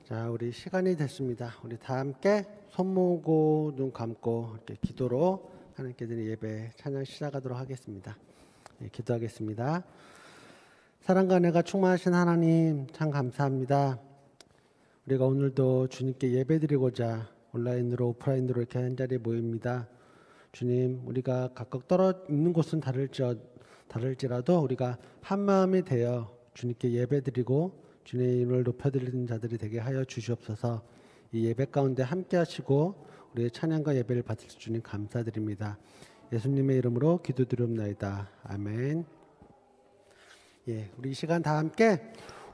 자, 우리 시간이 됐습니다. 우리 다 함께 손 모으고 눈 감고 이렇게 기도로 하나님께 드리는 예배 찬양 시작하도록 하겠습니다. 네, 기도하겠습니다. 사랑과 은혜가 충만하신 하나님 참 감사합니다. 우리가 오늘도 주님께 예배드리고자 온라인으로 오프라인으로 이렇게 한 자리에 모입니다. 주님, 우리가 각각 떨어져 있는 곳은 다를지라도 우리가 한 마음이 되어 주님께 예배드리고 주님을 높여드리는 자들이 되게 하여 주시옵소서. 이 예배 가운데 함께 하시고 우리의 찬양과 예배를 받을 주님 감사드립니다. 예수님의 이름으로 기도드리옵나이다. 아멘. 예, 우리 이 시간 다 함께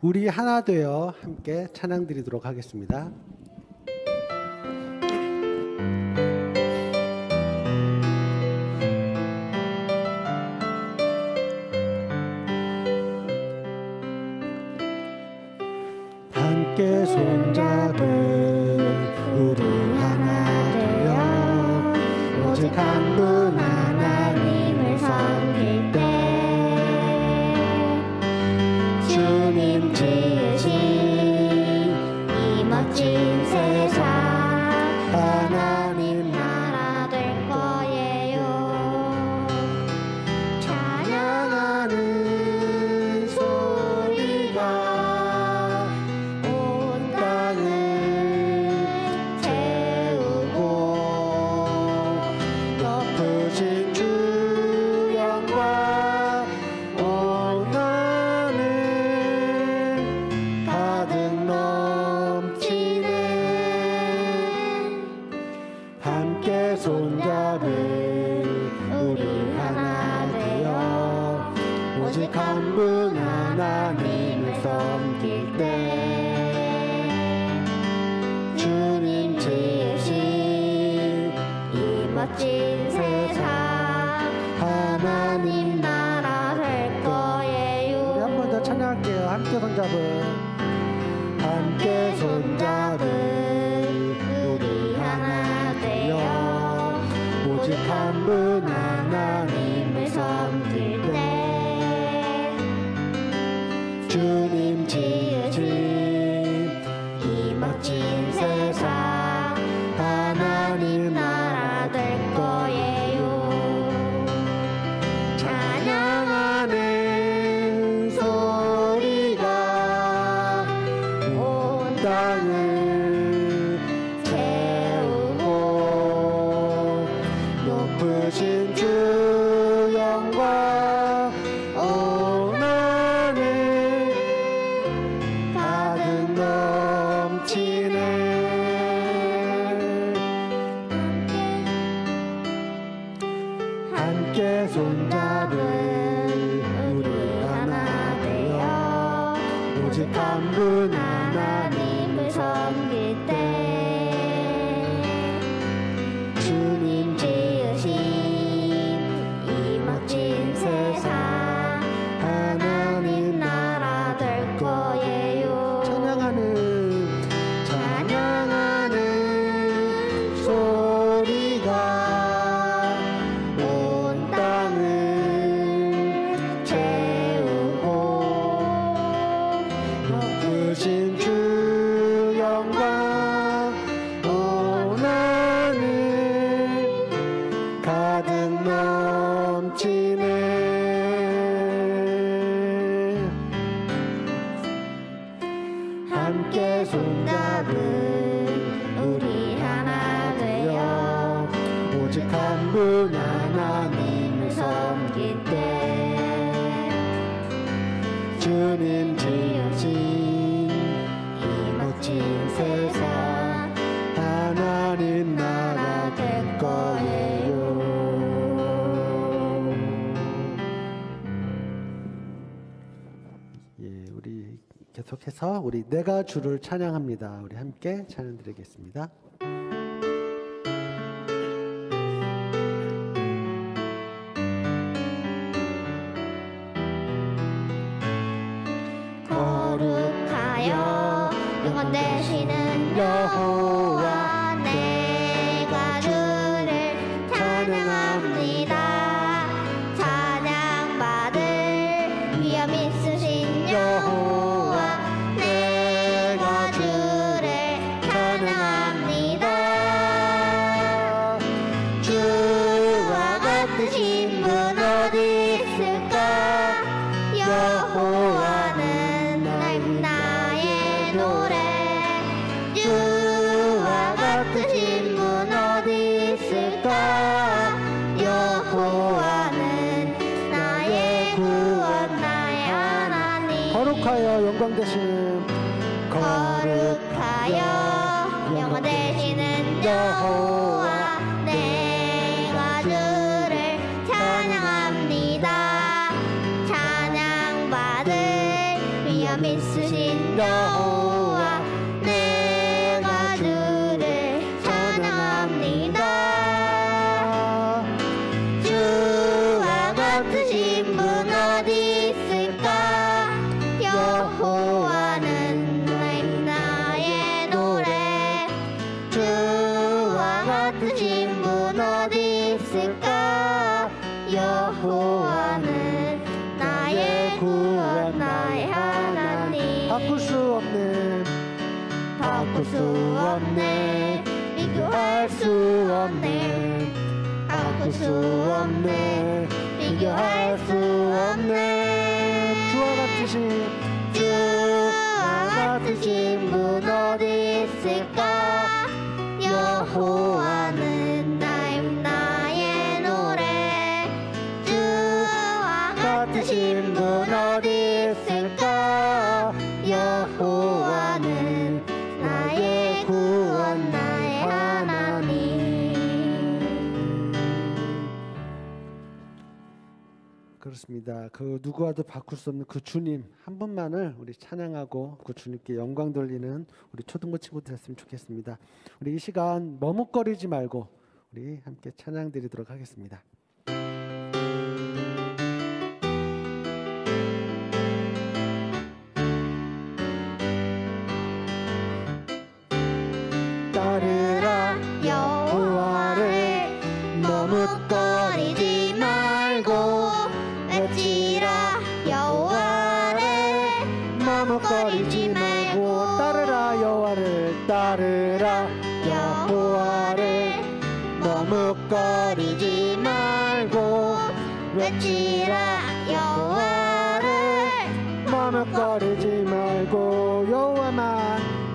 우리 하나 되어 함께 찬양 드리도록 하겠습니다. 함께 손잡은 우리 하나 되어 오직 한 분 하나님을 섬길 때 주님 지으신 이 멋진 세상 하나님 나라 될 거예요. 찬양하는 소리가 온 땅을 채우고 높으신 주 영광 온 하늘 가득 넘치네. 함께 손잡을 우리 하나 되어 오직 한 분 하나님을 섬길 때 주님 지으신 이 멋진 세상 하나님 나라 될 거예요. 우리 한 번 더 찬양할게요. 함께 손잡은 우리 하나 되어 오직 한 분 하나님을 섬길 때 주님 지으신 이 멋진 세상 하나님 나라 될 거예요. 찬양하는 소리가 온 땅을 채우고 높으신 주 영광 온 하늘 가득 넘치네. 함께 손잡은 우리 하나 되어 오직 한 분 하나님을 섬길 때 주님 지으신 이 멋진 세상 하나님 나라 될 거예요. 찬양하는 소리가 온 땅을 채우고 높으신 주 영광 온 하늘 가득 넘치네. 함께 손잡은 우리 하나 되어 오직 한 분 하나님을 섬길 때 주님 지으신 이 멋진 세상 하나님 나라 될 거예요. 예, 우리 계속해서 우리 내가 주를 찬양합니다. 우리 함께 찬양 드리겠습니다. 거룩하여 영원 되시는 여호와 내가 주를 찬양합니다. 찬양받을 위엄 있으신 여호와 내가 주를 여호와는 나의 노래. 주와 같으신 분 어디 있을까? 여호와는 나의 구원 나의 하나님. 거룩하여 영광 되시는 거룩하여 영원 되시는 여호와 내가 주를 찬양합니다. 찬양받을 위엄 있으신 여호와 내가 주를 찬양합니다. 주와 같으신 분 어디 있을까? 여호와는 나의 노래. 주와 같으신 분 어디 있을까? 여호와는 나의 구원 나의 하나님. 바꿀 수 없는 바꿀 수 없네. 비교할 수 없네. 바꿀 수 없네. 비교할 수 없네. 주와 같으신 주와 같으신 분 어디 있을까? 여호와는 나의 노래. 주와 같으신 분 어디 있을까? 여호와는 나의 구원 나의 하나님. 그렇습니다. 그 누구와도 바꿀 수 없는 그 주님 한 분만을 우리 찬양하고 그 주님께 영광 돌리는 우리 초등부 친구들 했으면 좋겠습니다. 우리 이 시간 머뭇거리지 말고 우리 함께 찬양 드리도록 하겠습니다. 따르라 여호와를 머뭇거리지 말고 외치라 여호와를 머뭇거리지 말고 따르라 여호와를 따르라 여호와를 머뭇거리지 말고 외치라 여호와를 머뭇거리지 말고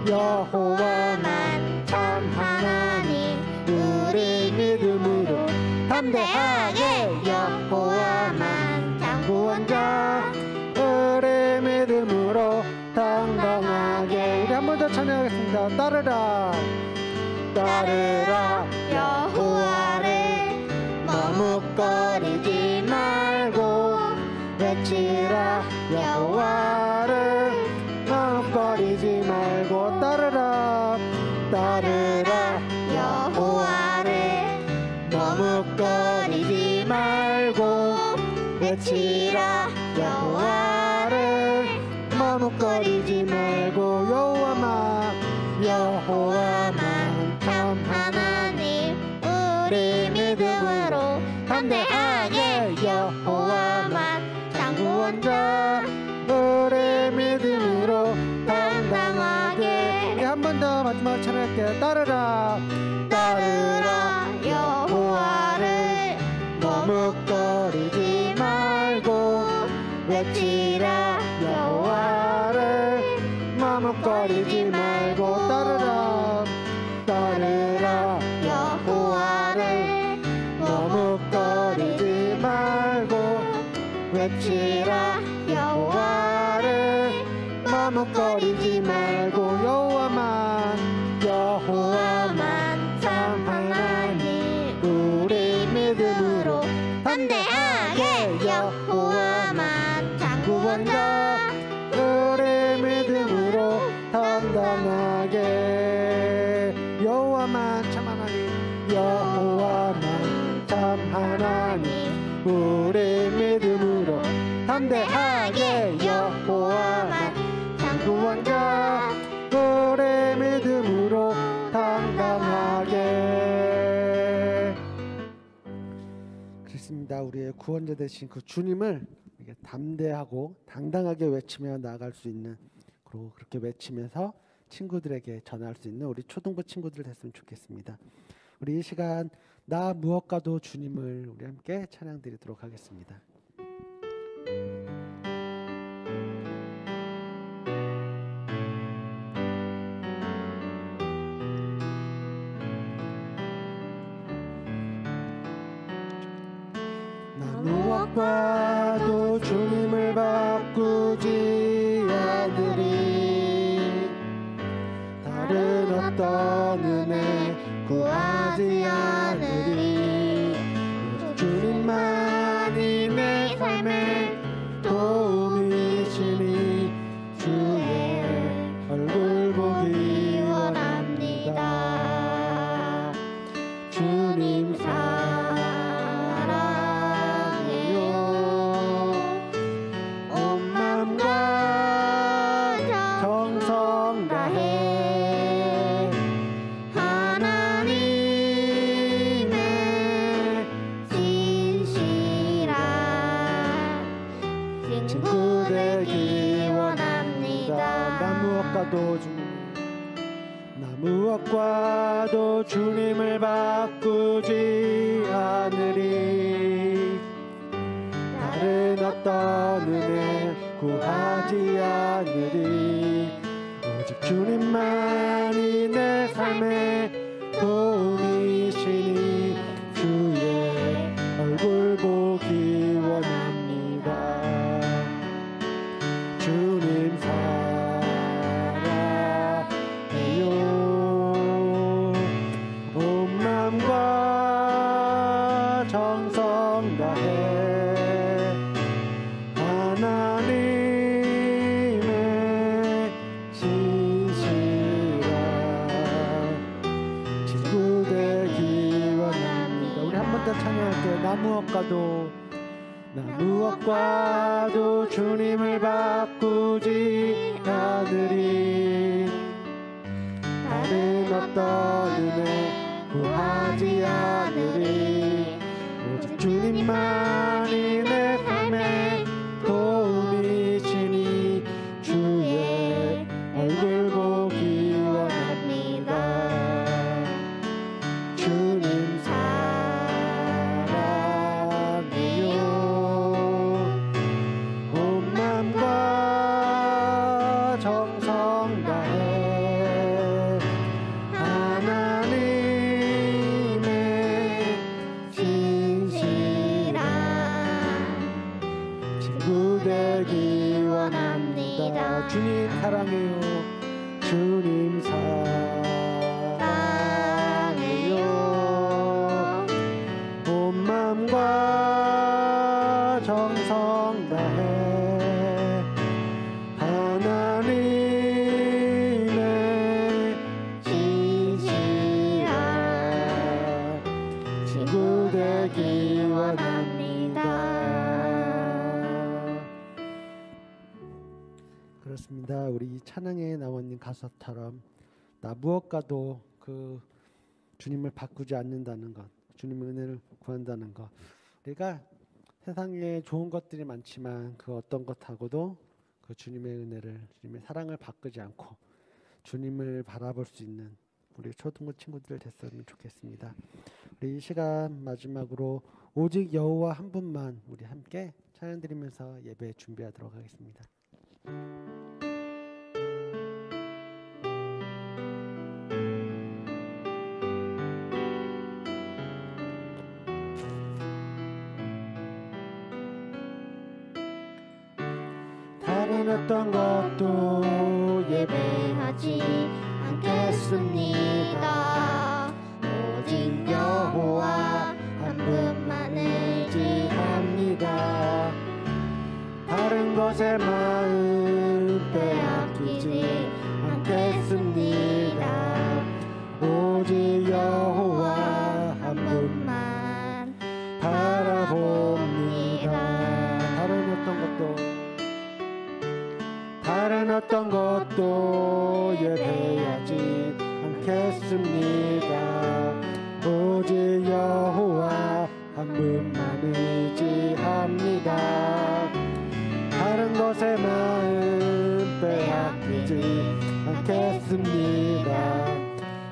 여호와만 참 하나님 우리 믿음으로 담대하게 여호와만 참 구원자. 우리 믿음으로 당당하게 우리 한 번 더 찬양하겠습니다. 따르라 따르라 여호와를 머뭇거리지 말고 외치라 여호와를 머뭇거리지 말고 따르라 따르라 여호와를 머뭇거리지 말고 외치라 여호와를 머뭇거리지 말고 여호와만 참 하나님 우리 믿음으로 담대하게 여호와만 참 구원자. 우리 믿음으로 당당하게 우리 한 번 더 마지막으로 찬양할게요. 따르라 따르라 여호와를 머뭇거리지 말고 외치라 여호와를 머뭇거리지 말고 따르라 따르라 여호와를 머뭇거리지 말고 외치라 여호와를 머뭇거리지 말고 여호와만 참 하나님 우리 믿음으로 담대하게 여호와만 참 구원자. 우리 믿음으로 당당하게 여호와만 참 하나님 여호와만 참 하나님 우리 믿음으로 담대하게 여호와만 참 구원자 우리 믿음으로 당당하게. 그렇습니다. 우리의 구원자 되신 그 주님을 이렇게 담대하고 당당하게 외치며 나아갈 수 있는, 그리고 그렇게 외치면서 친구들에게 전할 수 있는 우리 초등부 친구들 됐으면 좋겠습니다. 우리 이 시간 나 무엇과도 주님을 우리 함께 찬양 드리도록 하겠습니다. 무엇과도 주님을 바꾸지 않으리. 다른 어떤 은혜 구하지 않으리. 주님만이 내 삶의 도움이시니 주의 얼굴 보기 원합니다. 주님 사랑해요. 온 마음과 정성 다해 하나님의 진실한 친구 되기 원합니다. 나 무엇과도 주님을 바꾸지 않으리. 다른 어떤 은혜 구하지 않으리. 오직 주님만이 내 삶의 도움이시니 주의 얼굴 보기 원합니다. 주님 사랑해요. 온 마음과 정성 다해 하나님의 진실한 친구 되기 원합니다. 우리 한 번 더 찬양할게요. 나 무엇과도 주님을 바꾸지 않으리. 다른 어떤 은혜 구하지 않으리. 오직 주님만이 내 삶의 도움이시니 주의 얼굴 보기 원합니다. 주님 사랑해요. 온 마음과 정성 다해 하나님의 진실한 친구 되기 원합니다. 주님 사랑해요. 주님 사랑해요. 온 마음과 정성 다해 하나님의 진실한 친구 되기 원합니다. 그렇습니다. 우리 이 찬양에 나와 있는 가사처럼 나 무엇과도 그 주님을 바꾸지 않는다는 것, 주님의 은혜를 구한다는 것. 우리가 세상에 좋은 것들이 많지만 그 어떤 것하고도 그 주님의 은혜를, 주님의 사랑을 바꾸지 않고 주님을 바라볼 수 있는 우리 초등부 친구들 됐으면 좋겠습니다. 우리 이 시간 마지막으로 오직 여호와 한 분만 우리 함께 찬양 드리면서 예배 준비하도록 하겠습니다. 다른 어떤 것도 예배하지 않겠습니다. 오직 여호와 한 분만을 의지합니다. 다른 것에 마음 빼앗기지 않겠습니다. 오직 여호와 한 분만 바라봅니다. 다른 어떤 것도 예배하지 않겠습니다. 오직 여호와 한 분만 의지합니다. 다른 것에 마음 빼앗기지 않겠습니다.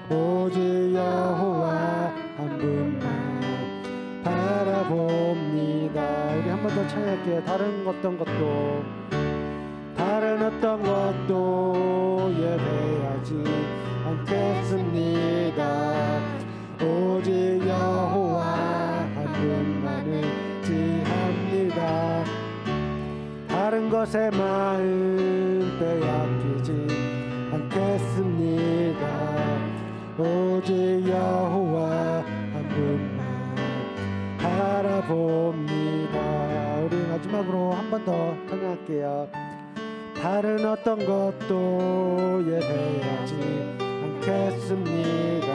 오직 여호와 한 분만 바라봅니다. 우리 한 번 더 찬양할게요. 다른 어떤 것도 예배하지 않겠습니다. 오직 여호와 한 분만 의지합니다. 다른 것에 마음 빼앗기지 않겠습니다. 오직 여호와 한 분만 바라봅니다. 우리 마지막으로 한 번 더 찬양할게요. 다른 어떤 것도 예배하지 않겠습니다.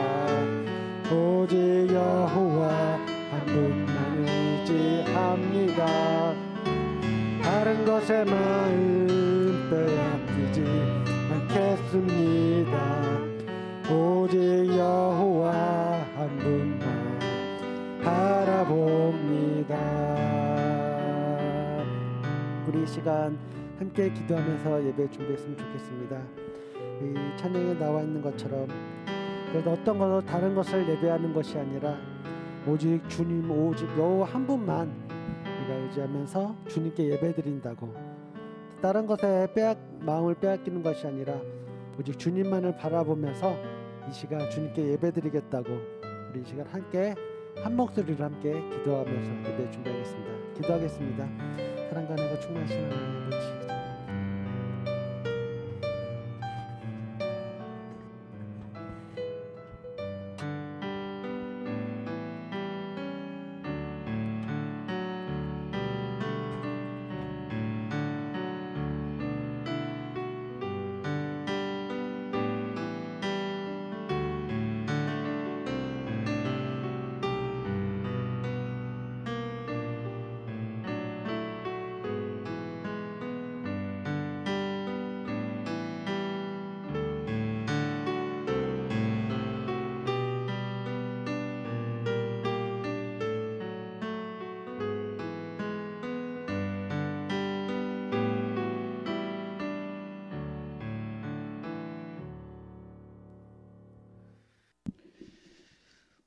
오직 여호와 한 분만 의지합니다. 다른 것에 마음 빼앗기지 않겠습니다. 오직 여호와 한 분만 바라봅니다. 우리 이 시간 함께 기도하면서 예배 준비했으면 좋겠습니다. 이 찬양에 나와 있는 것처럼 그래도 어떤 것도 다른 것을 예배하는 것이 아니라 오직 주님, 오직 여호와 한 분만 우리가 의지하면서 주님께 예배드린다고, 다른 것에 마음을 빼앗기는 것이 아니라 오직 주님만을 바라보면서 이 시간 주님께 예배드리겠다고, 우리 이 시간 함께 한 목소리로 함께 기도하면서 예배 준비하겠습니다. 기도하겠습니다. 사랑과 은혜가 충만하신 하나님 아버지,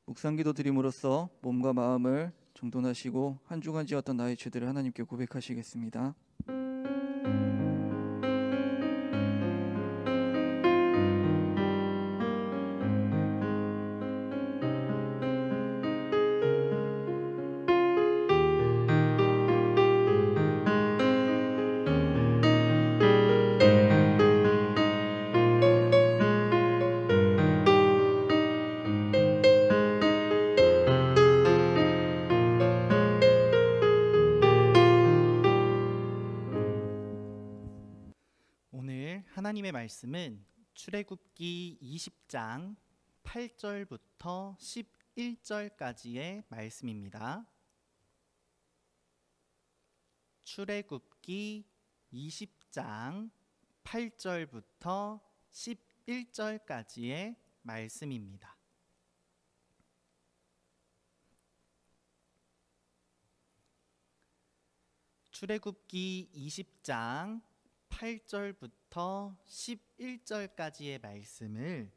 묵상기도 드림으로써 몸과 마음을 정돈하시고 한 주간 지었던 나의 죄들을 하나님께 고백하시겠습니다. 하나님의 말씀은 출애굽기 20장 8절부터 11절까지의 말씀입니다. 출애굽기 20장 8절부터 11절까지의 말씀입니다. 출애굽기 20장 8절부터 11절까지의 말씀을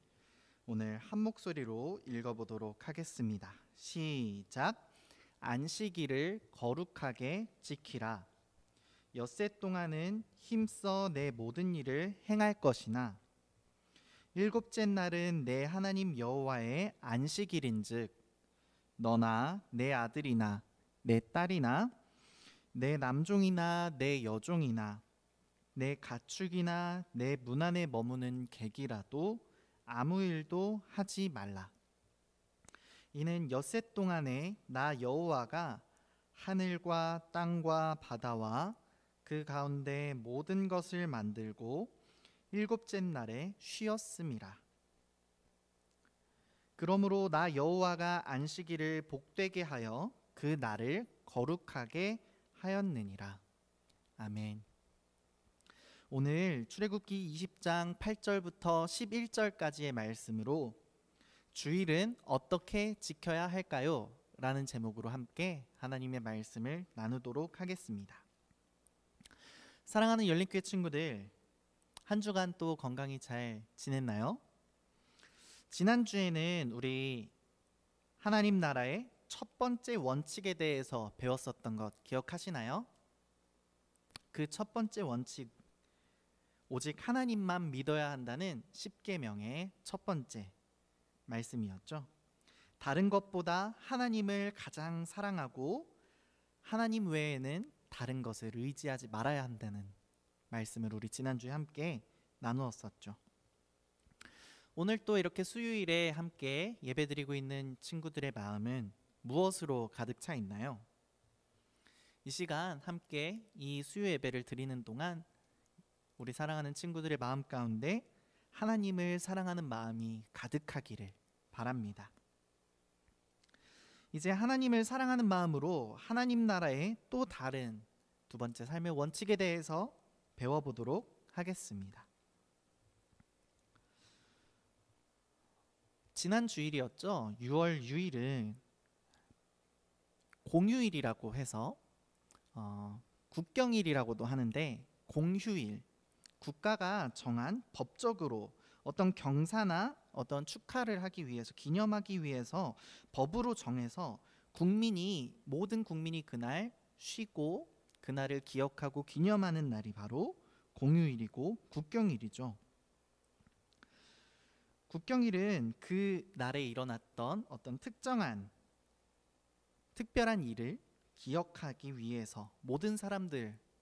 오늘 한 목소리로 읽어보도록 하겠습니다. 시작. 안식일을 거룩하게 지키라. 엿새 동안은 힘써 내 모든 일을 행할 것이나 일곱째 날은 내 하나님 여호와의 안식일인즉 너나 내 아들이나 내 딸이나 내 남종이나 내 여종이나 내 가축이나 내 문 안에 머무는 객이라도 아무 일도 하지 말라. 이는 엿새 동안에 나 여호와가 하늘과 땅과 바다와 그 가운데 모든 것을 만들고 일곱째 날에 쉬었음이라. 그러므로 나 여호와가 안식일을 복되게 하여 그 날을 거룩하게 하였느니라. 아멘. 오늘 출애굽기 20장 8절부터 11절까지의 말씀으로 주일은 어떻게 지켜야 할까요? 라는 제목으로 함께 하나님의 말씀을 나누도록 하겠습니다. 사랑하는 열린교회 친구들, 한 주간 또 건강히 잘 지냈나요? 지난주에는 우리 하나님 나라의 첫 번째 원칙에 대해서 배웠었던 것 기억하시나요? 그 첫 번째 원칙, 오직 하나님만 믿어야 한다는 십계명의 첫 번째 말씀이었죠. 다른 것보다 하나님을 가장 사랑하고 하나님 외에는 다른 것을 의지하지 말아야 한다는 말씀을 우리 지난주에 함께 나누었었죠. 오늘 또 이렇게 수요일에 함께 예배드리고 있는 친구들의 마음은 무엇으로 가득 차 있나요? 이 시간 함께 이 수요 예배를 드리는 동안 우리 사랑하는 친구들의 마음 가운데 하나님을 사랑하는 마음이 가득하기를 바랍니다. 이제 하나님을 사랑하는 마음으로 하나님 나라의 또 다른 두 번째 삶의 원칙에 대해서 배워보도록 하겠습니다. 지난 주일이었죠. 6월 6일은 공휴일이라고 해서 국경일이라고도 하는데 공휴일, 국가가 정한 법적으로 어떤 경사나 어떤 축하를 하기 위해서 기념하기 위해서 법으로 정해서 모든 국민이 그날 쉬고 그날을 기억하고 기념하는 날이 바로 공휴일이고 국경일이죠. 국경일은 그 날에 일어났던 어떤 특별한 일을 기억하기 위해서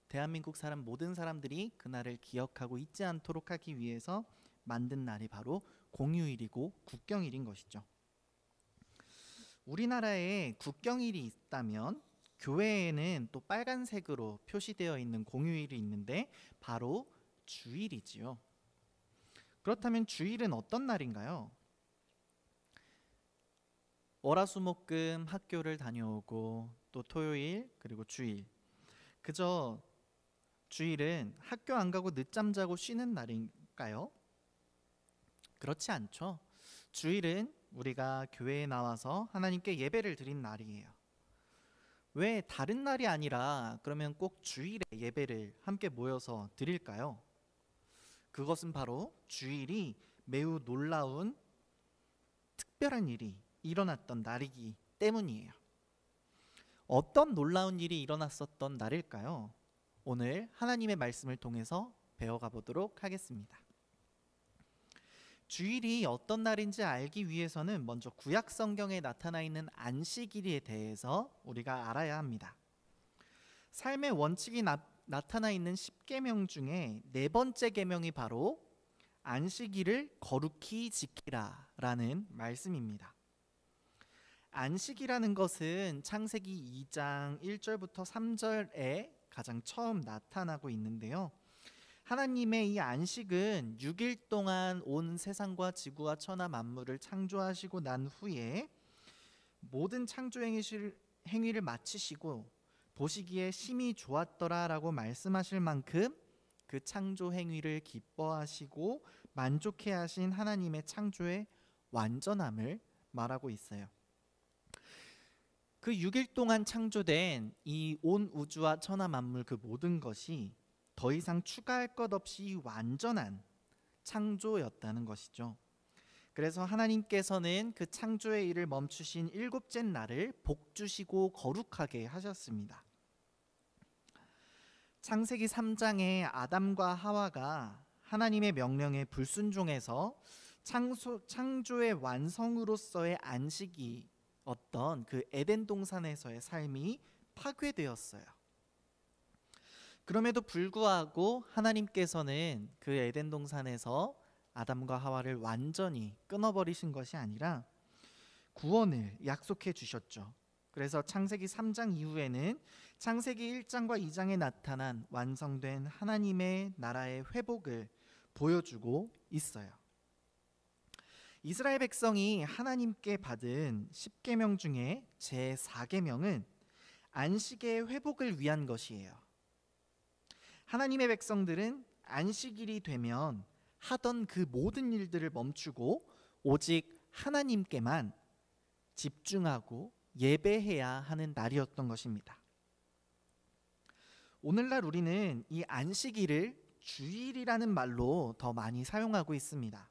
대한민국 사람 모든 사람들이 그날을 기억하고 잊지 않도록 하기 위해서 만든 날이 바로 공휴일이고 국경일인 것이죠. 우리나라에 국경일이 있다면 교회에는 또 빨간색으로 표시되어 있는 공휴일이 있는데 바로 주일이지요. 그렇다면 주일은 어떤 날인가요? 월화수목금 학교를 다녀오고 또 토요일 그리고 주일, 그저 주일은 학교 안 가고 늦잠 자고 쉬는 날인가요? 그렇지 않죠. 주일은 우리가 교회에 나와서 하나님께 예배를 드린 날이에요. 왜 다른 날이 아니라 그러면 꼭 주일에 예배를 함께 모여서 드릴까요? 그것은 바로 주일이 매우 놀라운 특별한 일이 일어났던 날이기 때문이에요. 어떤 놀라운 일이 일어났었던 날일까요? 오늘 하나님의 말씀을 통해서 배워가 보도록 하겠습니다. 주일이 어떤 날인지 알기 위해서는 먼저 구약 성경에 나타나 있는 안식일에 대해서 우리가 알아야 합니다. 삶의 원칙이 나타나 있는 10계명 중에 네 번째 계명이 바로 안식일을 거룩히 지키라라는 말씀입니다. 안식이라는 것은 창세기 2장 1절부터 3절에 가장 처음 나타나고 있는데요. 하나님의 이 안식은 6일 동안 온 세상과 지구와 천하 만물을 창조하시고 난 후에 모든 창조 행위를 마치시고 보시기에 심히 좋았더라라고 말씀하실 만큼 그 창조 행위를 기뻐하시고 만족해 하신 하나님의 창조의 완전함을 말하고 있어요. 그 6일 동안 창조된 이 온 우주와 천하 만물 그 모든 것이 더 이상 추가할 것 없이 완전한 창조였다는 것이죠. 그래서 하나님께서는 그 창조의 일을 멈추신 일곱째 날을 복주시고 거룩하게 하셨습니다. 창세기 3장에 아담과 하와가 하나님의 명령에 불순종해서 창조의 완성으로서의 안식이 어떤 그 에덴 동산에서의 삶이 파괴되었어요. 그럼에도 불구하고 하나님께서는 그 에덴 동산에서 아담과 하와를 완전히 끊어버리신 것이 아니라 구원을 약속해 주셨죠. 그래서 창세기 3장 이후에는 창세기 1장과 2장에 나타난 완성된 하나님의 나라의 회복을 보여주고 있어요. 이스라엘 백성이 하나님께 받은 10계명 중에 제4계명은 안식의 회복을 위한 것이에요. 하나님의 백성들은 안식일이 되면 하던 그 모든 일들을 멈추고 오직 하나님께만 집중하고 예배해야 하는 날이었던 것입니다. 오늘날 우리는 이 안식일을 주일이라는 말로 더 많이 사용하고 있습니다.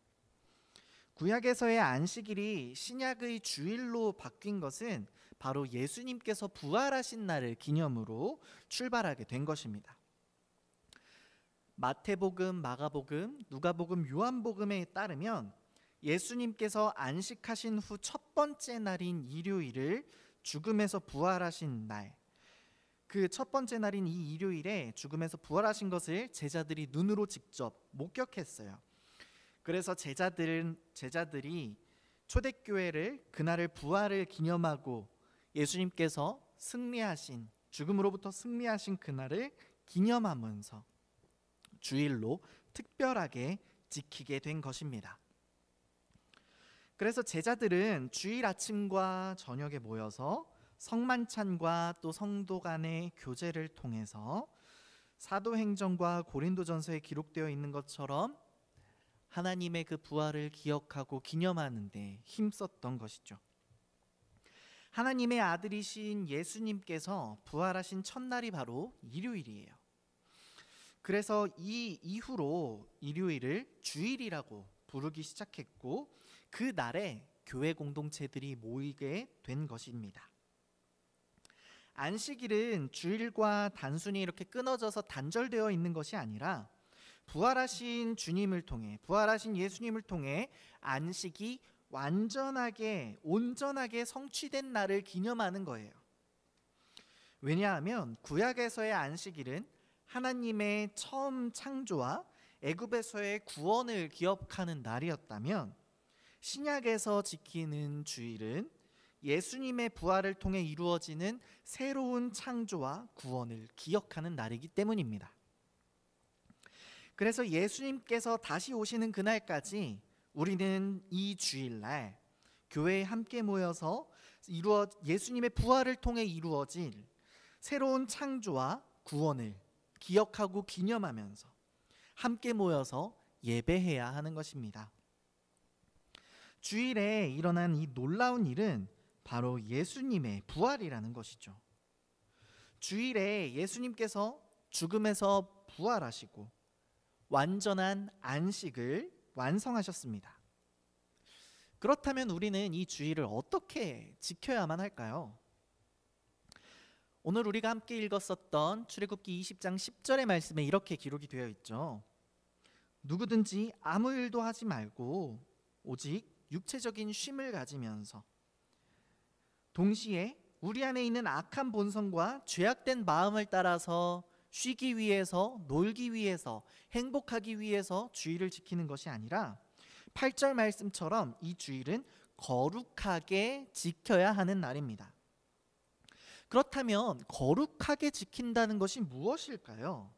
구약에서의 안식일이 신약의 주일로 바뀐 것은 바로 예수님께서 부활하신 날을 기념으로 출발하게 된 것입니다. 마태복음, 마가복음, 누가복음, 요한복음에 따르면 예수님께서 안식하신 후 첫 번째 날인 일요일을 죽음에서 부활하신 날, 그 첫 번째 날인 이 일요일에 죽음에서 부활하신 것을 제자들이 눈으로 직접 목격했어요. 그래서 제자들이 초대교회를 그날을 부활을 기념하고 예수님께서 승리하신, 죽음으로부터 승리하신 그날을 기념하면서 주일로 특별하게 지키게 된 것입니다. 그래서 제자들은 주일 아침과 저녁에 모여서 성만찬과 또 성도 간의 교제를 통해서 사도행전과 고린도전서에 기록되어 있는 것처럼 하나님의 그 부활을 기억하고 기념하는 데 힘썼던 것이죠. 하나님의 아들이신 예수님께서 부활하신 첫날이 바로 일요일이에요. 그래서 이 이후로 일요일을 주일이라고 부르기 시작했고 그 날에 교회 공동체들이 모이게 된 것입니다. 안식일은 주일과 단순히 이렇게 끊어져서 단절되어 있는 것이 아니라 부활하신 주님을 통해, 부활하신 예수님을 통해 안식이 완전하게 온전하게 성취된 날을 기념하는 거예요. 왜냐하면 구약에서의 안식일은 하나님의 처음 창조와 애굽에서의 구원을 기억하는 날이었다면 신약에서 지키는 주일은 예수님의 부활을 통해 이루어지는 새로운 창조와 구원을 기억하는 날이기 때문입니다. 그래서 예수님께서 다시 오시는 그날까지 우리는 이 주일날 교회에 함께 모여서 예수님의 부활을 통해 이루어질 새로운 창조와 구원을 기억하고 기념하면서 함께 모여서 예배해야 하는 것입니다. 주일에 일어난 이 놀라운 일은 바로 예수님의 부활이라는 것이죠. 주일에 예수님께서 죽음에서 부활하시고 완전한 안식을 완성하셨습니다. 그렇다면 우리는 이 주일을 어떻게 지켜야만 할까요? 오늘 우리가 함께 읽었었던 출애굽기 20장 10절의 말씀에 이렇게 기록이 되어 있죠. 누구든지 아무 일도 하지 말고 오직 육체적인 쉼을 가지면서 동시에 우리 안에 있는 악한 본성과 죄악된 마음을 따라서 쉬기 위해서, 놀기 위해서, 행복하기 위해서 주일을 지키는 것이 아니라 8절 말씀처럼 이 주일은 거룩하게 지켜야 하는 날입니다. 그렇다면 거룩하게 지킨다는 것이 무엇일까요?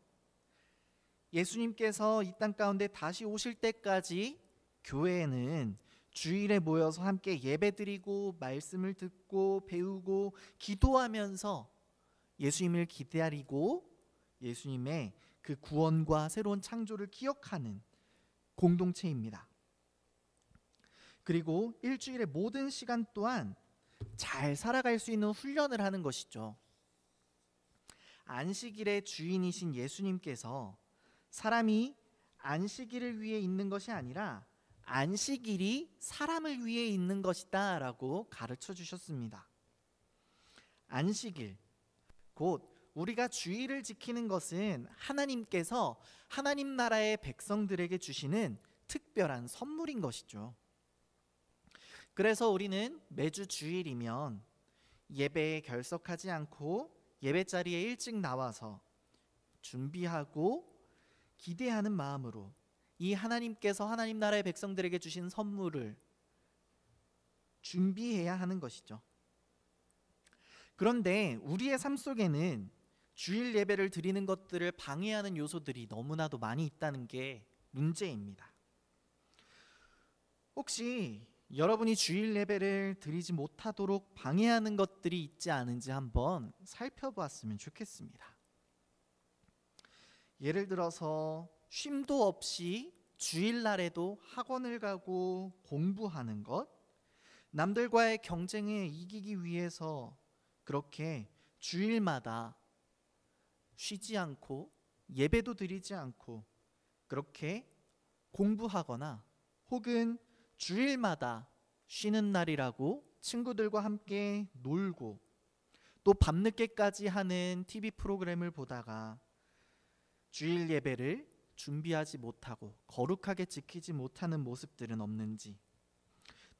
예수님께서 이 땅 가운데 다시 오실 때까지 교회에는 주일에 모여서 함께 예배드리고 말씀을 듣고 배우고 기도하면서 예수님을 기다리고 예수님의 그 구원과 새로운 창조를 기억하는 공동체입니다. 그리고 일주일의 모든 시간 또한 잘 살아갈 수 있는 훈련을 하는 것이죠. 안식일의 주인이신 예수님께서 사람이 안식일을 위해 있는 것이 아니라 안식일이 사람을 위해 있는 것이다 라고 가르쳐 주셨습니다. 안식일, 곧 우리가 주일을 지키는 것은 하나님께서 하나님 나라의 백성들에게 주시는 특별한 선물인 것이죠. 그래서 우리는 매주 주일이면 예배에 결석하지 않고 예배자리에 일찍 나와서 준비하고 기대하는 마음으로 이 하나님께서 하나님 나라의 백성들에게 주신 선물을 준비해야 하는 것이죠. 그런데 우리의 삶 속에는 주일 예배를 드리는 것들을 방해하는 요소들이 너무나도 많이 있다는 게 문제입니다. 혹시 여러분이 주일 예배를 드리지 못하도록 방해하는 것들이 있지 않은지 한번 살펴보았으면 좋겠습니다. 예를 들어서 쉼도 없이 주일날에도 학원을 가고 공부하는 것, 남들과의 경쟁에 이기기 위해서 그렇게 주일마다 쉬지 않고 예배도 드리지 않고 그렇게 공부하거나 혹은 주일마다 쉬는 날이라고 친구들과 함께 놀고 또 밤늦게까지 하는 TV 프로그램을 보다가 주일 예배를 준비하지 못하고 거룩하게 지키지 못하는 모습들은 없는지,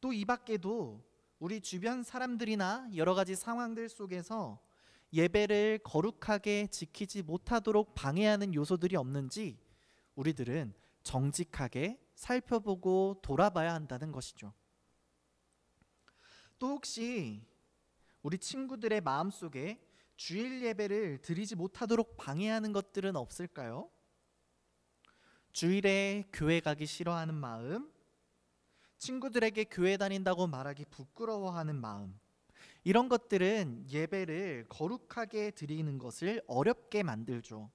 또 이 밖에도 우리 주변 사람들이나 여러 가지 상황들 속에서 예배를 거룩하게 지키지 못하도록 방해하는 요소들이 없는지 우리들은 정직하게 살펴보고 돌아봐야 한다는 것이죠. 또 혹시 우리 친구들의 마음속에 주일 예배를 드리지 못하도록 방해하는 것들은 없을까요? 주일에 교회 가기 싫어하는 마음, 친구들에게 교회 다닌다고 말하기 부끄러워하는 마음, 이런 것들은 예배를 거룩하게 드리는 것을 어렵게 만들죠.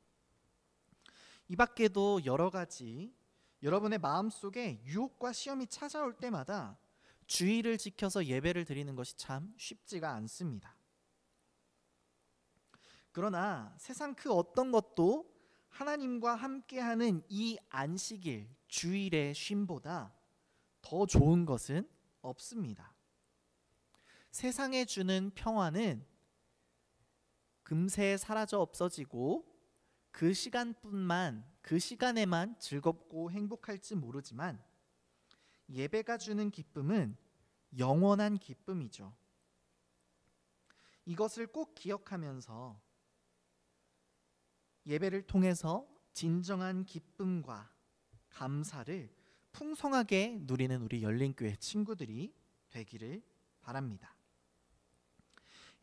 이 밖에도 여러 가지 여러분의 마음속에 유혹과 시험이 찾아올 때마다 주의를 지켜서 예배를 드리는 것이 참 쉽지가 않습니다. 그러나 세상 그 어떤 것도 하나님과 함께하는 이 안식일, 주일의 쉼보다 더 좋은 것은 없습니다. 세상에 주는 평화는 금세 사라져 없어지고 그 시간에만 즐겁고 행복할지 모르지만 예배가 주는 기쁨은 영원한 기쁨이죠. 이것을 꼭 기억하면서 예배를 통해서 진정한 기쁨과 감사를 풍성하게 누리는 우리 열린교회 친구들이 되기를 바랍니다.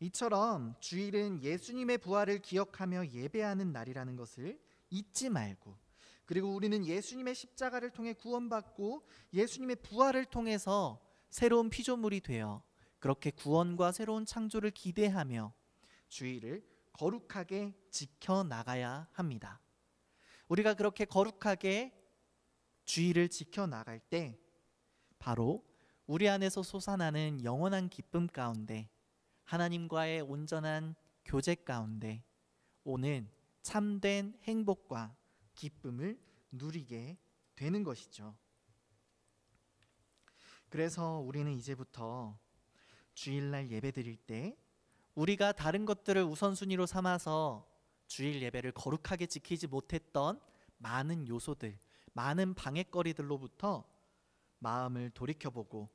이처럼 주일은 예수님의 부활을 기억하며 예배하는 날이라는 것을 잊지 말고, 그리고 우리는 예수님의 십자가를 통해 구원받고 예수님의 부활을 통해서 새로운 피조물이 되어 그렇게 구원과 새로운 창조를 기대하며 주일을 거룩하게 지켜나가야 합니다. 우리가 그렇게 거룩하게 주일을 지켜나갈 때 바로 우리 안에서 솟아나는 영원한 기쁨 가운데, 하나님과의 온전한 교제 가운데 오는 참된 행복과 기쁨을 누리게 되는 것이죠. 그래서 우리는 이제부터 주일날 예배 드릴 때 우리가 다른 것들을 우선순위로 삼아서 주일 예배를 거룩하게 지키지 못했던 많은 요소들, 많은 방해거리들로부터 마음을 돌이켜보고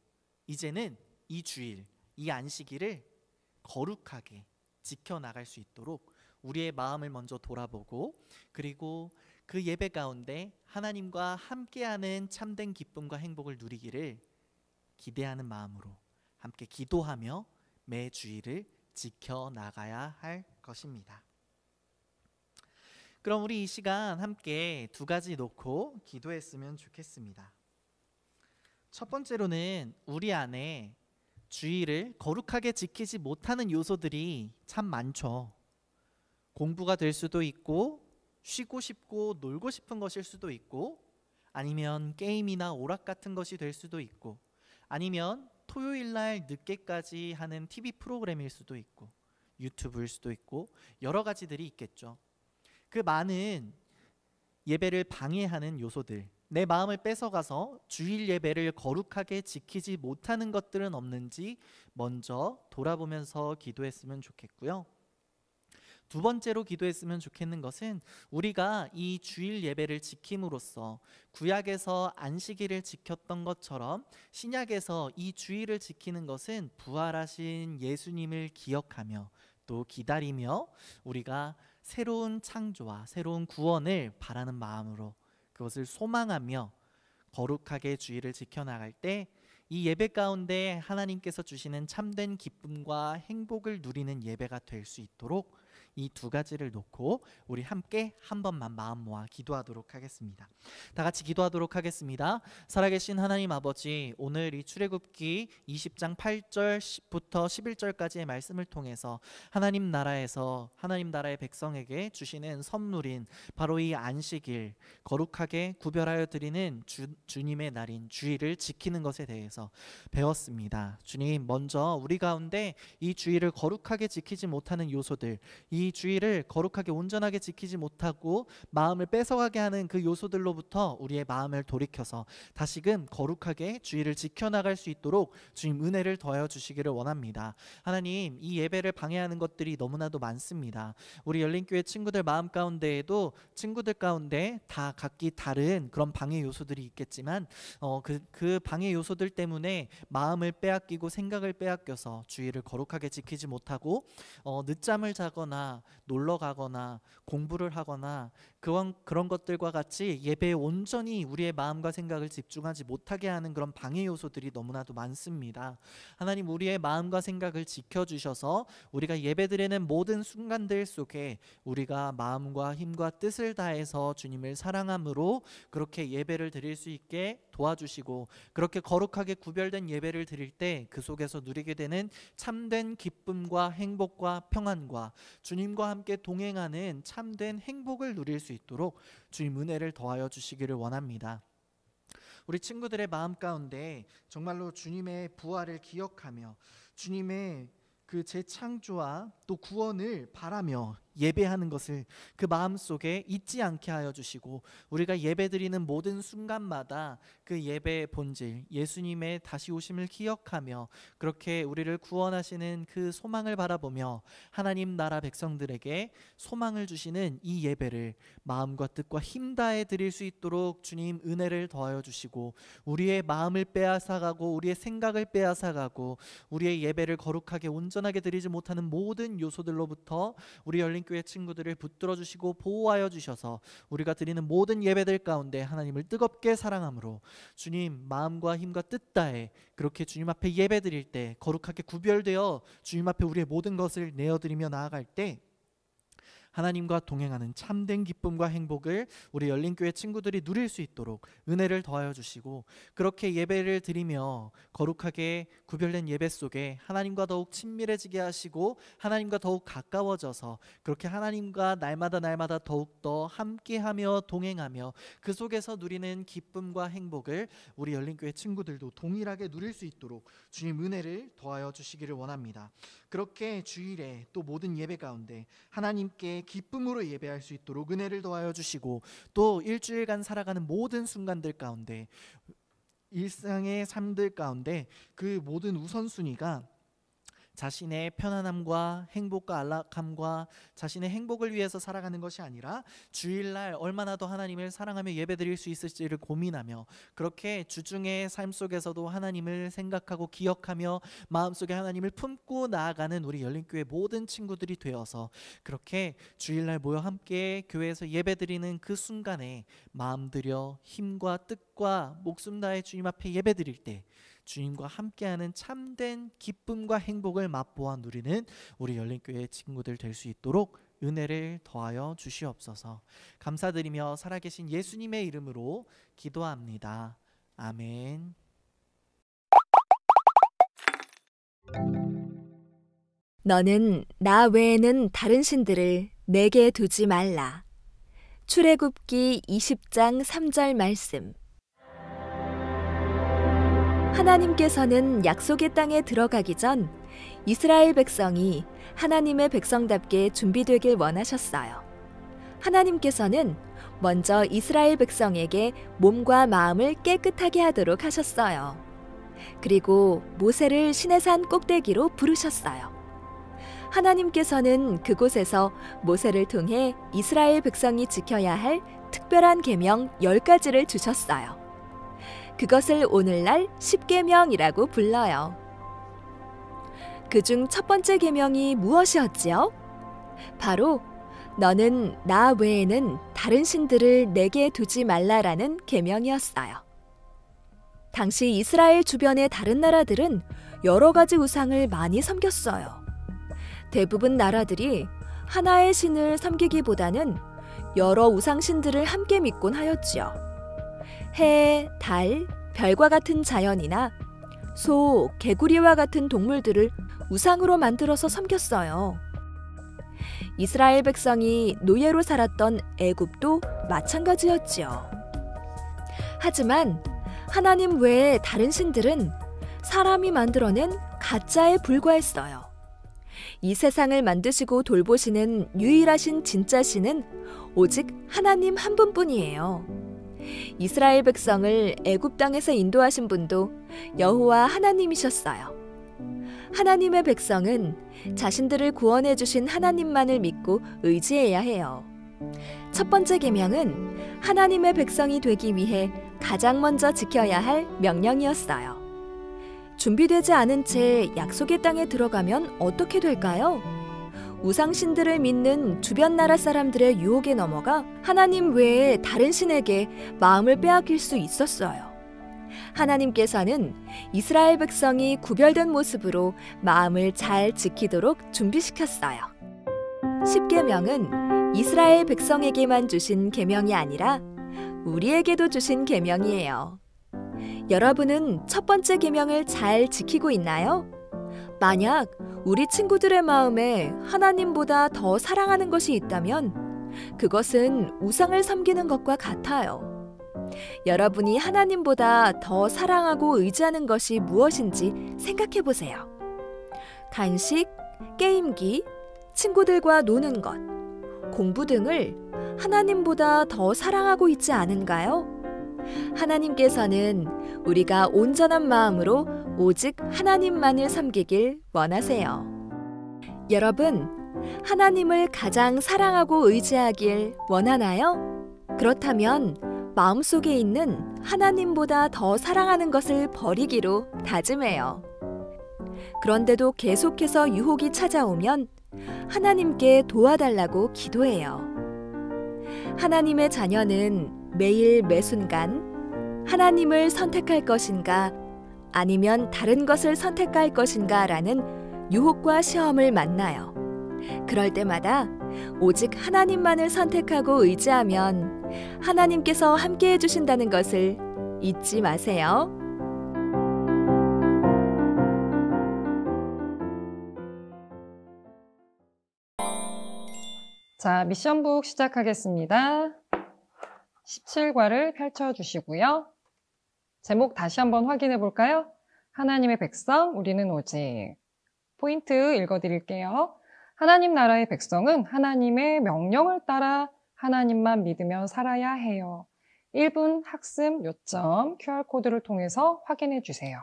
이제는 이 주일, 이 안식일을 거룩하게 지켜나갈 수 있도록 우리의 마음을 먼저 돌아보고, 그리고 그 예배 가운데 하나님과 함께하는 참된 기쁨과 행복을 누리기를 기대하는 마음으로 함께 기도하며 매 주일을 지켜나가야 할 것입니다. 그럼 우리 이 시간 함께 두 가지 놓고 기도했으면 좋겠습니다. 첫 번째로는 우리 안에 주일을 거룩하게 지키지 못하는 요소들이 참 많죠. 공부가 될 수도 있고, 쉬고 싶고 놀고 싶은 것일 수도 있고, 아니면 게임이나 오락 같은 것이 될 수도 있고, 아니면 토요일날 늦게까지 하는 TV 프로그램일 수도 있고, 유튜브일 수도 있고, 여러 가지들이 있겠죠. 그 많은 예배를 방해하는 요소들, 내 마음을 뺏어가서 주일 예배를 거룩하게 지키지 못하는 것들은 없는지 먼저 돌아보면서 기도했으면 좋겠고요. 두 번째로 기도했으면 좋겠는 것은 우리가 이 주일 예배를 지킴으로써 구약에서 안식일을 지켰던 것처럼 신약에서 이 주일을 지키는 것은 부활하신 예수님을 기억하며 또 기다리며 우리가 새로운 창조와 새로운 구원을 바라는 마음으로 그것을 소망하며 거룩하게 주일을 지켜나갈 때 이 예배 가운데 하나님께서 주시는 참된 기쁨과 행복을 누리는 예배가 될 수 있도록 이 두 가지를 놓고 우리 함께 한 번만 마음 모아 기도하도록 하겠습니다. 다 같이 기도하도록 하겠습니다. 살아계신 하나님 아버지, 오늘 이 출애굽기 20장 8절부터 11절까지의 말씀을 통해서 하나님 나라의 백성에게 주시는 선물인 바로 이 안식일, 거룩하게 구별하여 드리는 주님의 날인 주일을 지키는 것에 대해서 배웠습니다. 주님, 먼저 우리 가운데 이 주일을 거룩하게 지키지 못하는 요소들, 이 이 주일을 거룩하게 온전하게 지키지 못하고 마음을 뺏어가게 하는 그 요소들로부터 우리의 마음을 돌이켜서 다시금 거룩하게 주일을 지켜나갈 수 있도록 주님 은혜를 더하여 주시기를 원합니다. 하나님, 이 예배를 방해하는 것들이 너무나도 많습니다. 우리 열린교회 친구들 마음 가운데에도 친구들 가운데 다 각기 다른 그런 방해 요소들이 있겠지만 그 방해 요소들 때문에 마음을 빼앗기고 생각을 빼앗겨서 주일을 거룩하게 지키지 못하고 늦잠을 자거나 놀러 가거나 공부를 하거나 그런 것들과 같이 예배에 온전히 우리의 마음과 생각을 집중하지 못하게 하는 그런 방해 요소들이 너무나도 많습니다. 하나님, 우리의 마음과 생각을 지켜주셔서 우리가 예배드리는 모든 순간들 속에 우리가 마음과 힘과 뜻을 다해서 주님을 사랑함으로 그렇게 예배를 드릴 수 있게 도와주시고, 그렇게 거룩하게 구별된 예배를 드릴 때 그 속에서 누리게 되는 참된 기쁨과 행복과 평안과 주님과 함께 동행하는 참된 행복을 누릴 수 있도록 주님 은혜를 더하여 주시기를 원합니다. 우리 친구들의 마음 가운데 정말로 주님의 부활을 기억하며 주님의 그 재창조와 또 구원을 바라며 예배하는 것을 그 마음속에 잊지 않게 하여 주시고, 우리가 예배드리는 모든 순간마다 그 예배의 본질 예수님의 다시 오심을 기억하며 그렇게 우리를 구원하시는 그 소망을 바라보며 하나님 나라 백성들에게 소망을 주시는 이 예배를 마음과 뜻과 힘 다해 드릴 수 있도록 주님 은혜를 더하여 주시고, 우리의 마음을 빼앗아가고 우리의 생각을 빼앗아가고 우리의 예배를 거룩하게 온전하게 드리지 못하는 모든 요소들로부터 우리 열린 교회 친구들을 붙들어 주시고 보호하여 주셔서 우리가 드리는 모든 예배들 가운데 하나님을 뜨겁게 사랑함으로 주님 마음과 힘과 뜻 다해 그렇게 주님 앞에 예배 드릴 때 거룩하게 구별되어 주님 앞에 우리의 모든 것을 내어드리며 나아갈 때 하나님과 동행하는 참된 기쁨과 행복을 우리 열린교회 친구들이 누릴 수 있도록 은혜를 더하여 주시고, 그렇게 예배를 드리며 거룩하게 구별된 예배 속에 하나님과 더욱 친밀해지게 하시고 하나님과 더욱 가까워져서 그렇게 하나님과 날마다 더욱더 함께하며 동행하며 그 속에서 누리는 기쁨과 행복을 우리 열린교회 친구들도 동일하게 누릴 수 있도록 주님 은혜를 더하여 주시기를 원합니다. 그렇게 주일에 또 모든 예배 가운데 하나님께 기쁨으로 예배할 수 있도록 은혜를 더하여 주시고, 또 일주일간 살아가는 모든 순간들 가운데 일상의 삶들 가운데 그 모든 우선순위가 자신의 편안함과 행복과 안락함과 자신의 행복을 위해서 살아가는 것이 아니라 주일날 얼마나 더 하나님을 사랑하며 예배드릴 수 있을지를 고민하며 그렇게 주중의 삶 속에서도 하나님을 생각하고 기억하며 마음속에 하나님을 품고 나아가는 우리 열린교회 모든 친구들이 되어서 그렇게 주일날 모여 함께 교회에서 예배드리는 그 순간에 마음 들여 힘과 뜻과 목숨 다해 주님 앞에 예배드릴 때 주님과 함께하는 참된 기쁨과 행복을 맛보아 누리는 우리 열린교회 친구들 될 수 있도록 은혜를 더하여 주시옵소서. 감사드리며 살아계신 예수님의 이름으로 기도합니다. 아멘. 너는 나 외에는 다른 신들을 내게 두지 말라. 출애굽기 20장 3절 말씀. 하나님께서는 약속의 땅에 들어가기 전 이스라엘 백성이 하나님의 백성답게 준비되길 원하셨어요. 하나님께서는 먼저 이스라엘 백성에게 몸과 마음을 깨끗하게 하도록 하셨어요. 그리고 모세를 시내산 꼭대기로 부르셨어요. 하나님께서는 그곳에서 모세를 통해 이스라엘 백성이 지켜야 할 특별한 계명 10가지를 주셨어요. 그것을 오늘날 10계명이라고 불러요. 그중 첫 번째 계명이 무엇이었지요? 바로 너는 나 외에는 다른 신들을 내게 두지 말라라는 계명이었어요. 당시 이스라엘 주변의 다른 나라들은 여러 가지 우상을 많이 섬겼어요. 대부분 나라들이 하나의 신을 섬기기보다는 여러 우상신들을 함께 믿곤 하였지요. 해, 달, 별과 같은 자연이나 소, 개구리와 같은 동물들을 우상으로 만들어서 섬겼어요. 이스라엘 백성이 노예로 살았던 애굽도 마찬가지였지요. 하지만 하나님 외에 다른 신들은 사람이 만들어낸 가짜에 불과했어요. 이 세상을 만드시고 돌보시는 유일하신 진짜 신은 오직 하나님 한 분뿐이에요. 이스라엘 백성을 애굽 땅에서 인도하신 분도 여호와 하나님이셨어요. 하나님의 백성은 자신들을 구원해 주신 하나님만을 믿고 의지해야 해요. 첫 번째 계명은 하나님의 백성이 되기 위해 가장 먼저 지켜야 할 명령이었어요. 준비되지 않은 채 약속의 땅에 들어가면 어떻게 될까요? 우상신들을 믿는 주변 나라 사람들의 유혹에 넘어가 하나님 외에 다른 신에게 마음을 빼앗길 수 있었어요. 하나님께서는 이스라엘 백성이 구별된 모습으로 마음을 잘 지키도록 준비시켰어요. 십계명은 이스라엘 백성에게만 주신 계명이 아니라 우리에게도 주신 계명이에요. 여러분은 첫 번째 계명을 잘 지키고 있나요? 만약 우리 친구들의 마음에 하나님보다 더 사랑하는 것이 있다면 그것은 우상을 섬기는 것과 같아요. 여러분이 하나님보다 더 사랑하고 의지하는 것이 무엇인지 생각해 보세요. 간식, 게임기, 친구들과 노는 것, 공부 등을 하나님보다 더 사랑하고 있지 않은가요? 하나님께서는 우리가 온전한 마음으로 오직 하나님만을 섬기길 원하세요. 여러분, 하나님을 가장 사랑하고 의지하길 원하나요? 그렇다면 마음속에 있는 하나님보다 더 사랑하는 것을 버리기로 다짐해요. 그런데도 계속해서 유혹이 찾아오면 하나님께 도와달라고 기도해요. 하나님의 자녀는 매일 매순간 하나님을 선택할 것인가 아니면 다른 것을 선택할 것인가 라는 유혹과 시험을 만나요. 그럴 때마다 오직 하나님만을 선택하고 의지하면 하나님께서 함께 해주신다는 것을 잊지 마세요. 자, 미션북 시작하겠습니다. 17과를 펼쳐주시고요. 제목 다시 한번 확인해 볼까요? 하나님의 백성, 우리는 오직. 포인트 읽어드릴게요. 하나님 나라의 백성은 하나님의 명령을 따라 하나님만 믿으며 살아야 해요. 1분 학습 요점 QR코드를 통해서 확인해 주세요.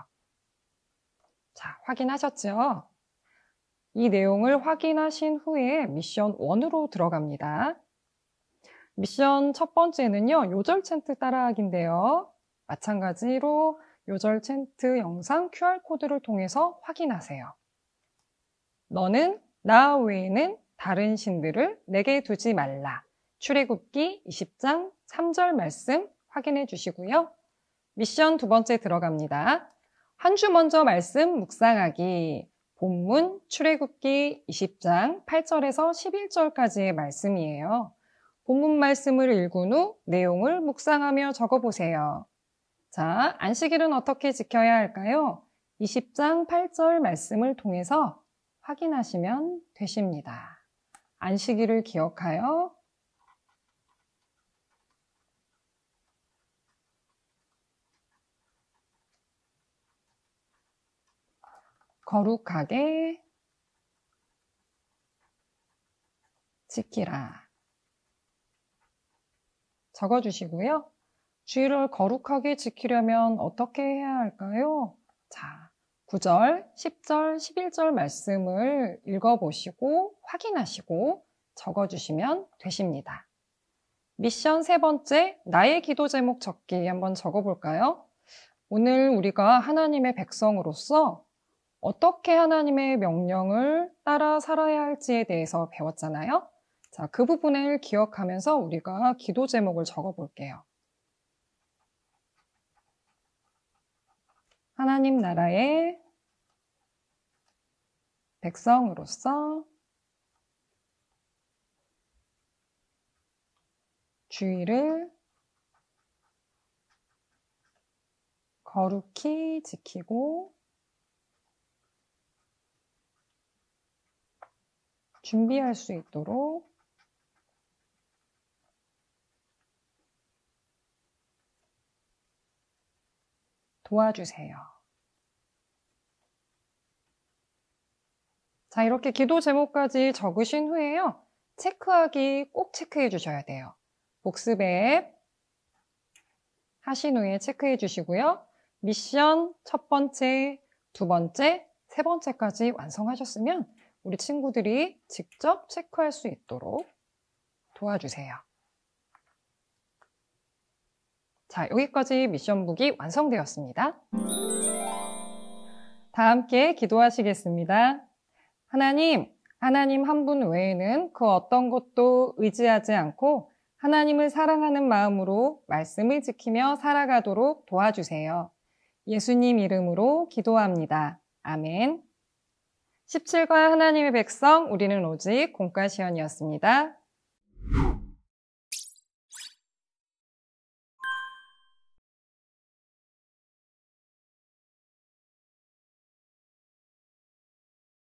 자, 확인하셨죠? 이 내용을 확인하신 후에 미션 1으로 들어갑니다. 미션 첫 번째는요, 요절 챈트 따라하기인데요. 마찬가지로 요절 챈트 영상 QR코드를 통해서 확인하세요. 너는 나 외에는 다른 신들을 내게 두지 말라. 출애굽기 20장 3절 말씀 확인해 주시고요. 미션 두 번째 들어갑니다. 한 주 먼저 말씀 묵상하기. 본문 출애굽기 20장 8절에서 11절까지의 말씀이에요. 본문 말씀을 읽은 후 내용을 묵상하며 적어보세요. 자, 안식일은 어떻게 지켜야 할까요? 20장 8절 말씀을 통해서 확인하시면 되십니다. 안식일을 기억하여 거룩하게 지키라. 적어주시고요. 주일을 거룩하게 지키려면 어떻게 해야 할까요? 자, 9절, 10절, 11절 말씀을 읽어보시고 확인하시고 적어주시면 되십니다. 미션 세 번째, 나의 기도 제목 적기 한번 적어볼까요? 오늘 우리가 하나님의 백성으로서 어떻게 하나님의 명령을 따라 살아야 할지에 대해서 배웠잖아요. 자, 그 부분을 기억하면서 우리가 기도 제목을 적어볼게요. 하나님 나라의 백성으로서 주의를 거룩히 지키고 준비할 수 있도록 도와주세요. 자, 이렇게 기도 제목까지 적으신 후에요. 체크하기 꼭 체크해 주셔야 돼요. 복습 앱 하신 후에 체크해 주시고요. 미션 첫 번째, 두 번째, 세 번째까지 완성하셨으면 우리 친구들이 직접 체크할 수 있도록 도와주세요. 자, 여기까지 미션북이 완성되었습니다. 다 함께 기도하시겠습니다. 하나님 한 분 외에는 그 어떤 것도 의지하지 않고 하나님을 사랑하는 마음으로 말씀을 지키며 살아가도록 도와주세요. 예수님 이름으로 기도합니다. 아멘. 17과 하나님의 백성, 우리는 오직 공과시연이었습니다.